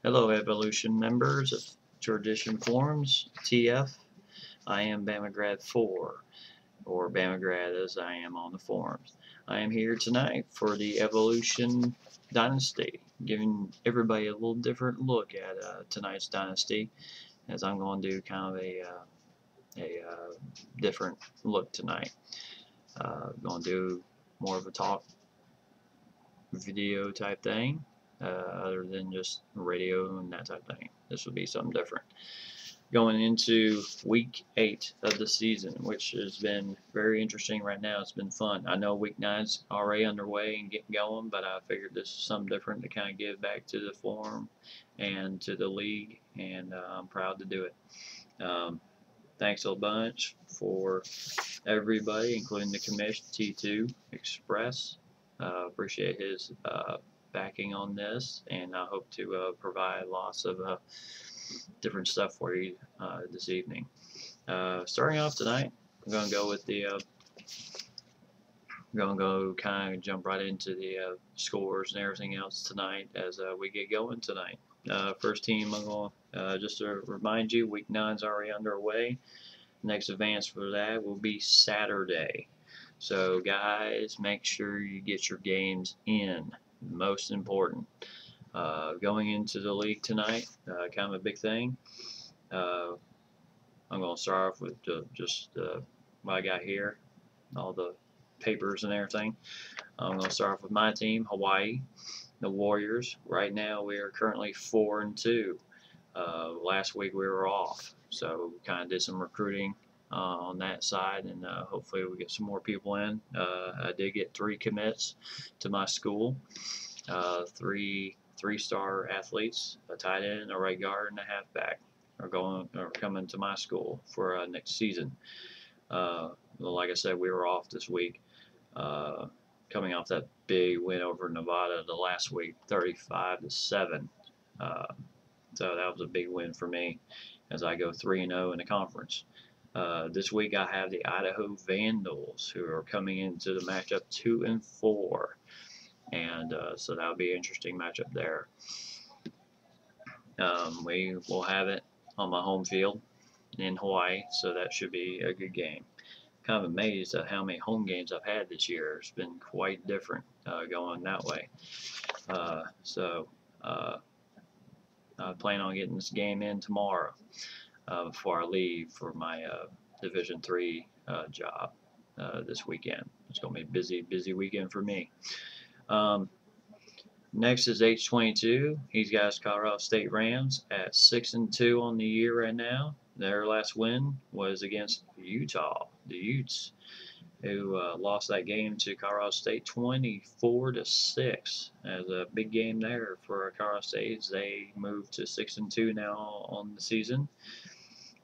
Hello, Evolution members of Tradition Forums, TF. I am BamaGrad4, or BamaGrad as I am on the forums. I am here tonight for the Evolution Dynasty, giving everybody a little different look at tonight's Dynasty, as I'm going to do kind of a different look tonight. Going to do more of a talk video type thing. Other than just radio and that type of thing. This will be something different. Going into week 8 of the season, which has been very interesting right now. It's been fun. I know week 9's already underway and getting going, but I figured this is something different to kind of give back to the forum and to the league, and I'm proud to do it. Thanks a bunch for everybody, including the commission, T2 Express. Appreciate his backing on this, and I hope to provide lots of different stuff for you this evening. Starting off tonight, I'm going to go with the kind of jump right into the scores and everything else tonight as we get going tonight. First team, I'm going just to remind you, week 9's already underway. Next advance for that will be Saturday. So guys, make sure you get your games in. Most important. Going into the league tonight, kind of a big thing. I'm going to start off with just what I got here, all the papers and everything. I'm going to start off with my team, Hawaii, the Warriors. Right now, we are currently 4-2. Last week we were off, so we kind of did some recruiting on that side, and hopefully we get some more people in. I did get 3 commits to my school, 3-star athletes, a tight end, a right guard, and a halfback are coming to my school for next season. Like I said, we were off this week, coming off that big win over Nevada the last week, 35-7. So that was a big win for me as I go 3-0 in the conference. This week I have the Idaho Vandals, who are coming into the matchup 2-4, and so that'll be an interesting matchup there. We will have it on my home field in Hawaii, so that should be a good game. Kind of amazed at how many home games I've had this year. It's been quite different going that way. I plan on getting this game in tomorrow before I leave for my Division III job this weekend. It's going to be a busy weekend for me. Next is H22. He's got his Colorado State Rams at 6-2 on the year right now. Their last win was against Utah, the Utes, who lost that game to Colorado State 24-6. As a big game there for Colorado State. They moved to 6-2 now on the season.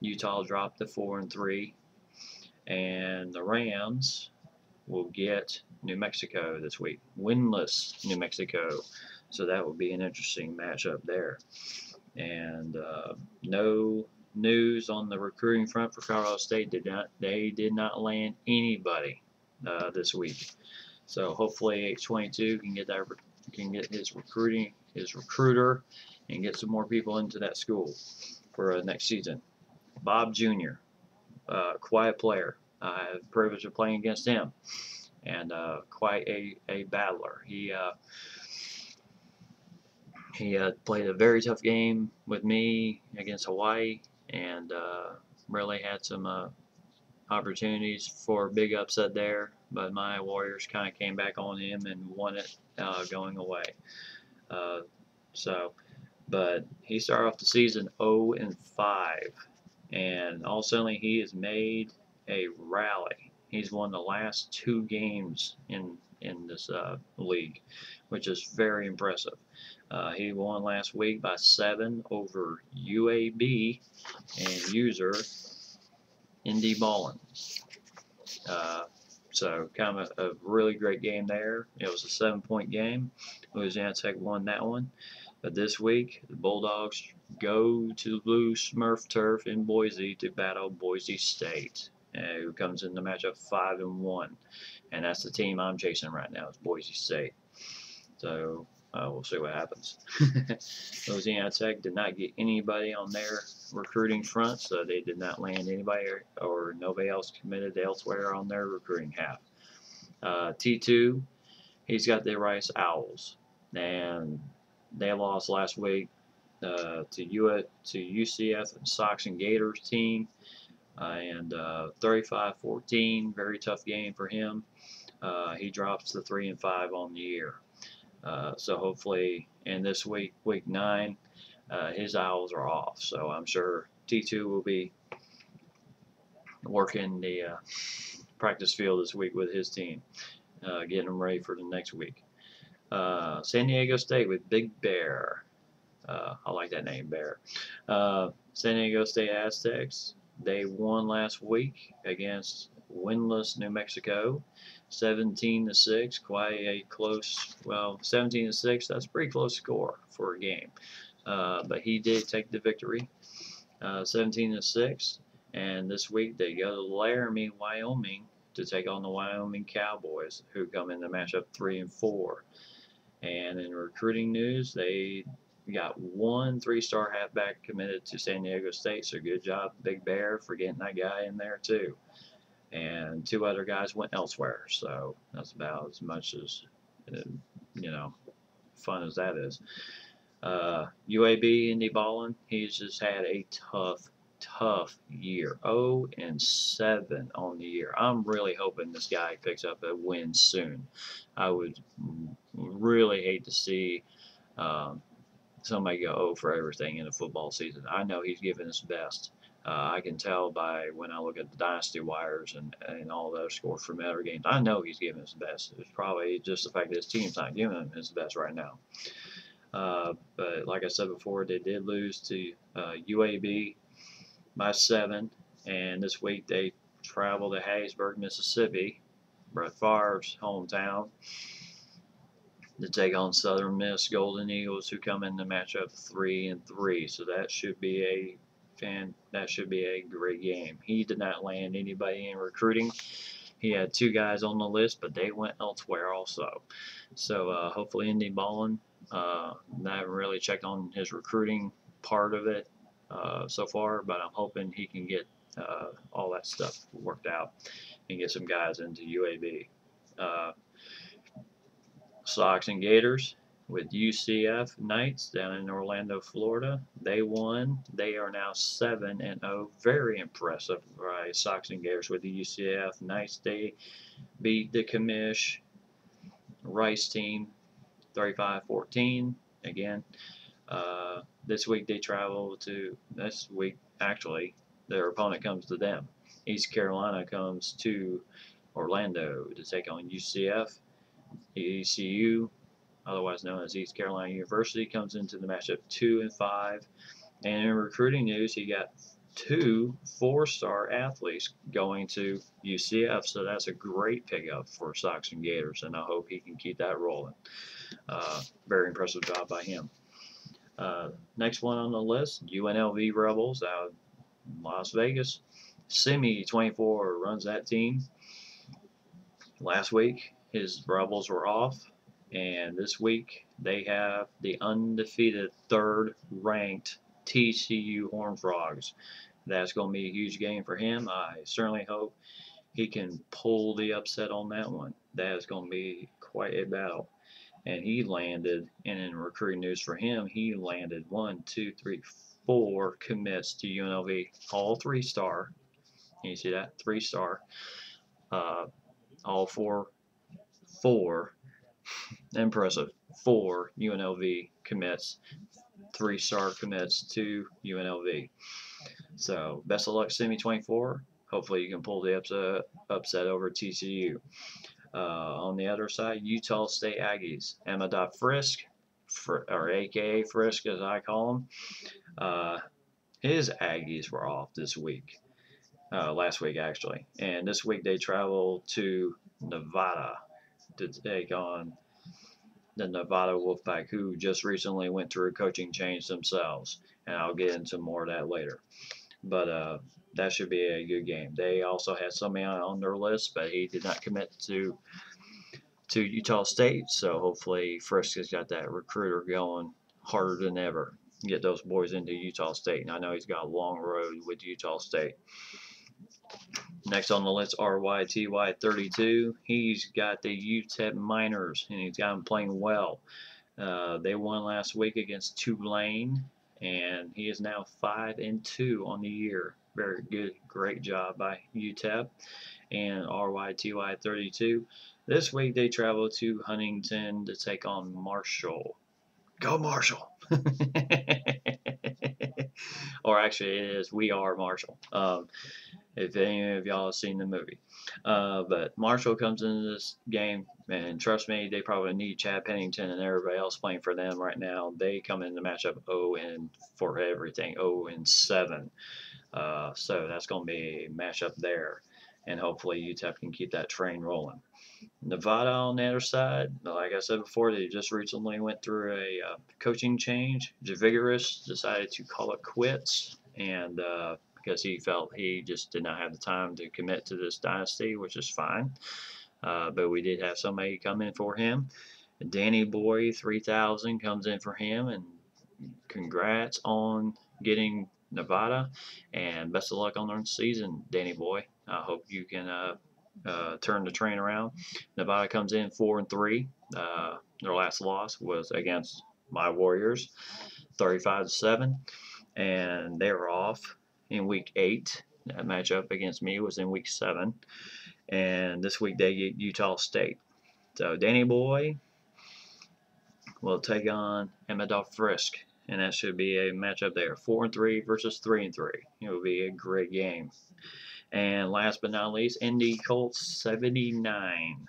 Utah dropped to 4-3, and the Rams will get New Mexico this week, winless New Mexico. So that will be an interesting matchup there. And no news on the recruiting front for Colorado State. They did not land anybody this week. So hopefully H22 can get his recruiter, and get some more people into that school for next season. Bob Jr., quiet player. I had the privilege of playing against him, and quite a battler. He played a very tough game with me against Hawaii, and really had some opportunities for a big upset there, but my Warriors kind of came back on him and won it going away. But he started off the season 0-5, and all of a sudden he has made a rally. He's won the last 2 games in this league, which is very impressive. He won last week by 7 over UAB and user Indy Ballin. So kind of a really great game there. It was a 7-point game. Louisiana Tech won that one. But this week, the Bulldogs go to the Blue Smurf Turf in Boise to battle Boise State, who comes in the matchup 5-1. And that's the team I'm chasing right now, is Boise State. So we'll see what happens. Louisiana Tech did not get anybody on their recruiting front, so they did not land anybody or nobody else committed elsewhere on their recruiting half. T2, he's got the Rice Owls, and they lost last week to UCF and Sox and Gators team, and 35-14, very tough game for him. He drops to 3-5 on the year. So hopefully, in this week, week 9, his Owls are off. So I'm sure T2 will be working the practice field this week with his team, getting them ready for the next week. San Diego State with Big Bear. I like that name, Bear. San Diego State Aztecs, they won last week against winless New Mexico, 17-6. Quite a close, 17-6. That's a pretty close score for a game. But he did take the victory, 17-6. And this week they go to Laramie, Wyoming, to take on the Wyoming Cowboys, who come in the matchup 3-4. And in recruiting news, they got one 3-star halfback committed to San Diego State, so good job, Big Bear, for getting that guy in there too. And 2 other guys went elsewhere, so that's about as much as, fun as that is. UAB Indy Ballin, he's just had a tough year. 0-7 on the year. I'm really hoping this guy picks up a win soon. I would really hate to see somebody go 0 for everything in a football season. I know he's giving his best. I can tell by when I look at the Dynasty wires and all those scores from other games. I know he's giving his best. It's probably just the fact that his team's not giving him his best right now. But like I said before, they did lose to UAB by 7. And this week they travel to Hattiesburg, Mississippi, Brett Favre's hometown, to take on Southern Miss Golden Eagles, who come in the matchup 3-3. So that should be a great game. He did not land anybody in recruiting. He had 2 guys on the list, but they went elsewhere also. So hopefully Indy Ballin, I haven't really checked on his recruiting part of it so far, but I'm hoping he can get all that stuff worked out and get some guys into UAB. Sox and Gators with UCF Knights down in Orlando, Florida. They won. They are now 7-0. Very impressive by Sox and Gators with the UCF Knights. They beat the Commish Rice team 35-14. Again, this week actually, their opponent comes to them. East Carolina comes to Orlando to take on UCF. ECU, otherwise known as East Carolina University, comes into the matchup 2-5. And in recruiting news, he got 2 4-star athletes going to UCF, so that's a great pickup for Sox and Gators, and I hope he can keep that rolling. Very impressive job by him. Next one on the list, UNLV Rebels out of Las Vegas. Simi 24 runs that team. Last week, his Rebels were off, and this week they have the undefeated 3rd-ranked TCU Horned Frogs. That's going to be a huge game for him. I certainly hope he can pull the upset on that one. That is going to be quite a battle. And he landed, and in recruiting news for him, he landed 4 commits to UNLV, all 3-star. Can you see that? 3-star. All 4 impressive. 4 UNLV commits, 3-star commits to UNLV. So best of luck, Simi 24. Hopefully you can pull the upset over TCU. On the other side, Utah State Aggies. Emma Frisk, or AKA Frisk as I call him. His Aggies were off this week. Last week actually. And this week they travel to Nevada to take on the Nevada Wolfpack, who just recently went through a coaching change themselves. And I'll get into more of that later. But that should be a good game. They also had somebody on their list, but he did not commit to to Utah State. So hopefully Frisk has got that recruiter going harder than ever. Get those boys into Utah State. And I know he's got a long road with Utah State. Next on the list, RYTY32. He's got the UTEP Miners, and he's got them playing well. They won last week against Tulane, and he is now 5-2 on the year. Very good, great job by UTEP and RYTY32. This week they travel to Huntington to take on Marshall. Go Marshall! Or actually, it is We Are Marshall. If any of y'all have seen the movie. But Marshall comes into this game, and trust me, they probably need Chad Pennington and everybody else playing for them right now. They come in the matchup 0 and for everything, 0-7. So that's going to be a matchup there, and hopefully UTEP can keep that train rolling. Nevada on the other side, like I said before, they just recently went through a coaching change. Javigaris decided to call it quits, and because he felt he just did not have the time to commit to this dynasty, which is fine. But we did have somebody come in for him. Danny Boy 3000 comes in for him, and congrats on getting Nevada, and best of luck on the season, Danny Boy. I hope you can turn the train around. Nevada comes in 4-3. Their last loss was against my Warriors, 35-7, and they were off in week 8. That matchup against me was in week 7, and this week they get Utah State. So Danny Boy will take on Amador Frisk, and that should be a matchup there. 4-3 versus 3-3. It will be a great game. And last but not least, Indy Colts 79.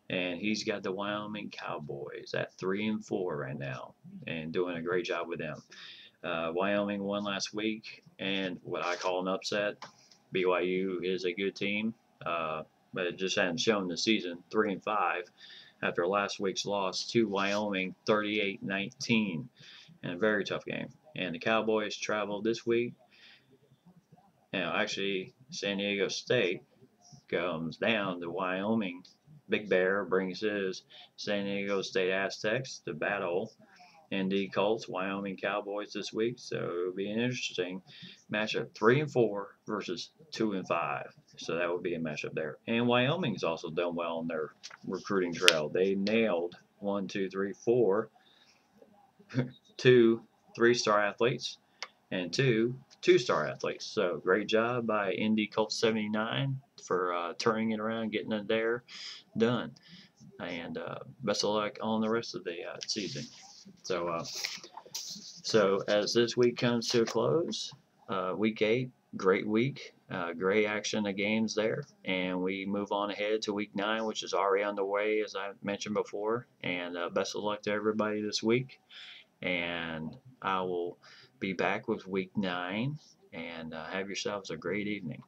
And he's got the Wyoming Cowboys at 3-4 right now, and doing a great job with them. Wyoming won last week, and what I call an upset. BYU is a good team, but it just hadn't shown this season. 3-5 after last week's loss to Wyoming, 38-19, and a very tough game. And the Cowboys travel this week. Actually, San Diego State comes down to Wyoming. Big Bear brings his San Diego State Aztecs to battle Indy Colts, Wyoming Cowboys this week. So it'll be an interesting matchup. 3-4 versus 2-5. So that would be a matchup there. And Wyoming's also done well on their recruiting trail. They nailed 2 3-star athletes and 2 2-star athletes. So great job by Indy Colts 79 for turning it around, getting it there done. And best of luck on the rest of the season. So as this week comes to a close, week 8, great week, great action of games there, and we move on ahead to week 9, which is already underway, as I mentioned before. And best of luck to everybody this week, and I will be back with week 9, and have yourselves a great evening.